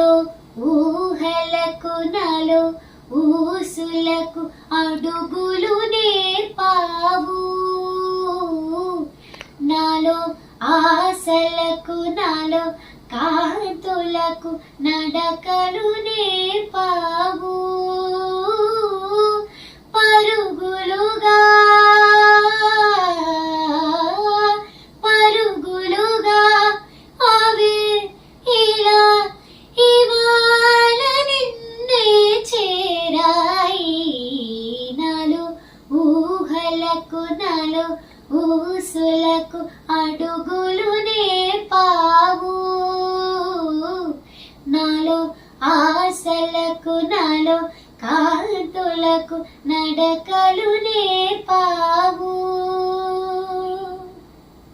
నాలో ఊహలకు నాలో ఊసులకు అడుగులు నేర్పావు, నాలో ఆశలకు నాలో కాంతులకు నడకలు నేర్పావు. పరుగులుగా పరుగులుగా అవి ఇలా ఇవాళ నిన్నే చేరాయి, నాలో ఊహలకు నాలో ఊసులకు అడుగులు నేర్పావు, నాలో ఆశలకు నాలో కాంతులకు నడకలు నేర్పావు.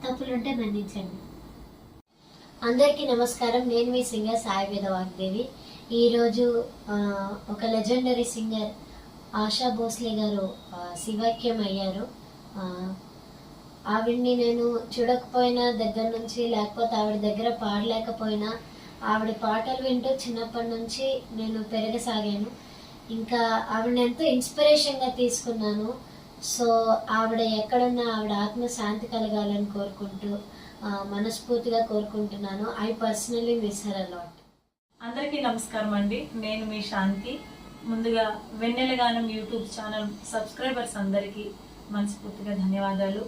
తప్పులుంటే మన్నించండి. అందరికీ నమస్కారం. నేను మీ సింగర్ సాయి వేద వాగ్దేవి. ఈరోజు ఒక లెజెండరీ సింగర్ ఆశా భోస్లే గారు శివైక్యం అయ్యారు. ఆవిడ్ని నేను చూడకపోయినా దగ్గర నుంచి, లేకపోతే ఆవిడ దగ్గర పాడలేకపోయినా ఆవిడ పాటలు వింటూ చిన్నప్పటి నుంచి నేను పెరగసాగాను. ఇంకా ఆవిడని ఎంతో ఇన్స్పిరేషన్గా తీసుకున్నాను. సో ఆవిడ ఎక్కడున్నా ఆవిడ ఆత్మ శాంతి కలగాలని కోరుకుంటూ మనస్ఫూర్తిగా కోరుకుంటున్నాను. I personally miss her a lot. అందరికీ నమస్కారం అండి. నేను మీ శాంతి. ముందుగా వెన్నెల గానం యూట్యూబ్ ఛానల్ సబ్స్క్రైబర్స్ అందరికీ మనస్ఫూర్తిగా ధన్యవాదాలు.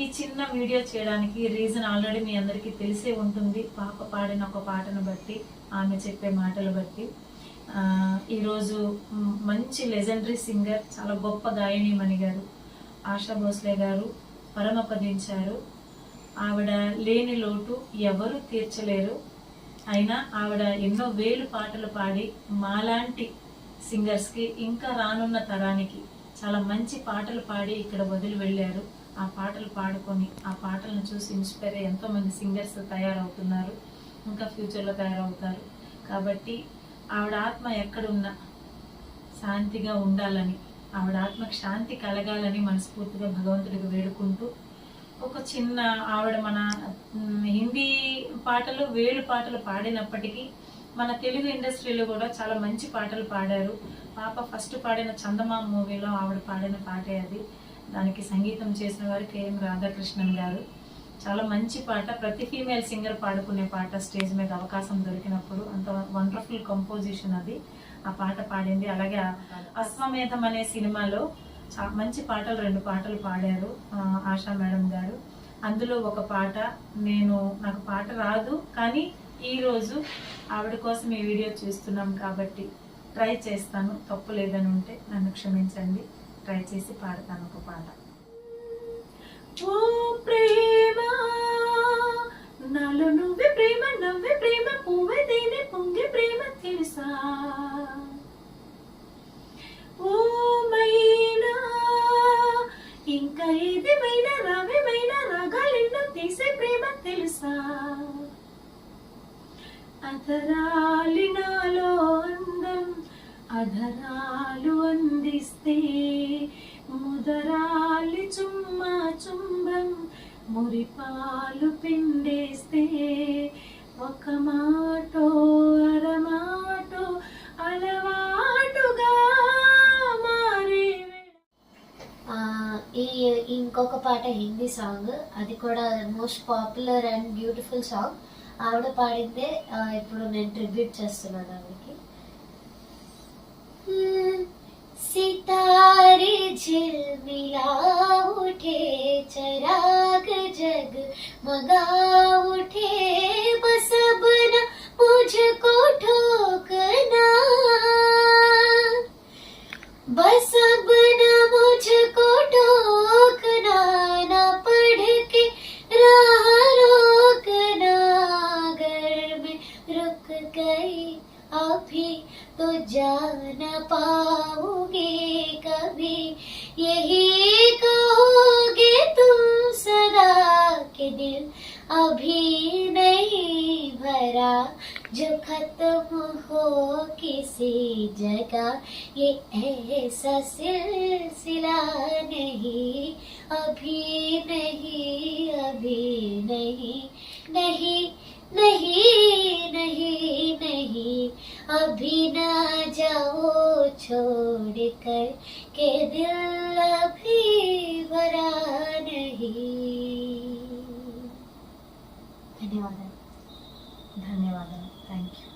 ఈ చిన్న వీడియో చేయడానికి రీజన్ ఆల్రెడీ మీ అందరికీ తెలిసే ఉంటుంది. పాప పాడిన ఒక పాటను బట్టి, ఆమె చెప్పే మాటలు బట్టి. ఈరోజు మంచి లెజెండరీ సింగర్, చాలా గొప్ప గాయనిమణి గారు ఆశా భోస్లే గారు పరమపదించారు. ఆవిడ లేని లోటు ఎవరు తీర్చలేరు. అయినా ఆవిడ ఎన్నో వేలు పాటలు పాడి మాలాంటి సింగర్స్కి, ఇంకా రానున్న తరానికి చాలా మంచి పాటలు పాడి ఇక్కడ వదిలి వెళ్ళారు. ఆ పాటలు పాడుకొని, ఆ పాటలను చూసి ఇన్స్పైర్ అయ్యి ఎంతో మంది సింగర్స్ తయారవుతున్నారు, ఇంకా ఫ్యూచర్లో తయారవుతారు. కాబట్టి ఆవిడ ఆత్మ ఎక్కడున్నా శాంతిగా ఉండాలని, ఆవిడ ఆత్మకు శాంతి కలగాలని మనస్ఫూర్తిగా భగవంతుడికి వేడుకుంటూ, ఒక చిన్న ఆవిడ మన హిందీ పాటలు వేలు పాటలు పాడినప్పటికీ మన తెలుగు ఇండస్ట్రీలో కూడా చాలా మంచి పాటలు పాడారు. పాప ఫస్ట్ పాడిన చందమామ మూవీలో ఆవిడ పాడిన పాటే అది. దానికి సంగీతం చేసిన వారు కెఎం రాధాకృష్ణన్ గారు. చాలా మంచి పాట, ప్రతి ఫీమేల్ సింగర్ పాడుకునే పాట. స్టేజ్ మీద అవకాశం దొరికినప్పుడు అంత వండర్ఫుల్ కంపోజిషన్ అది. ఆ పాట పాడింది. అలాగే అశ్వమేధం అనే సినిమాలో మంచి పాటలు 2 పాటలు పాడారు ఆశా మేడం గారు. అందులో ఒక పాట నాకు పాట రాదు, కానీ ఈరోజు ఆవిడ కోసం ఈ వీడియో చేస్తున్నాం కాబట్టి ట్రై చేస్తాను. తప్పు లేదని ఉంటే నన్ను క్షమించండి. ట్రై చేసి పాడతాను ఒక పాట. ఓ ప్రేమ నాలో నువ్వే ప్రేమ, నవ్వే ప్రేమ, పువ్వే తేనె పొంగే ప్రేమ తెలుసా. ఓ మైనా ఇంకా ఏదేమైనా రావేమైనా రాగాలెన్నో తీసే ప్రేమ తెలుసా. అధరాలి నాలో అందం అధరాలు అందిస్తే, ముదరాలి చుమ్మా చుంబం మురిపాలు పిండేస్తే, ఒక మాటో అరమాటో అలవాటుగా మారే. ఇంకొక పాట హిందీ సాంగ్, అది కూడా most popular and beautiful song. ఆవిడ పాడిందే ఇప్పుడు నేను ట్రిబ్యూట్ చేస్తున్నాను ఆవిడకి. सितारे झिलमिला उठे, चराग जग मगा उठे, बस अब न मुझको ठोकना, बस अब न मुझको ठोकना, न पढ़ के राह रोकना, अगर मैं रुक गई अभी तो जा न पाओगे कभी, यही कहोगे तुम सदा के दिल अभी नहीं भरा, जो खत्म हो किसी जगह ये ऐसा सिलसिला नहीं, अभी नहीं अभी नहीं नहीं नहीं नहीं नहीं अभी ना जाओ छोड़ कर के दिल अभी भरा नहीं. ధన్యవాదాలు. ధన్యవాదాలు. Thank you.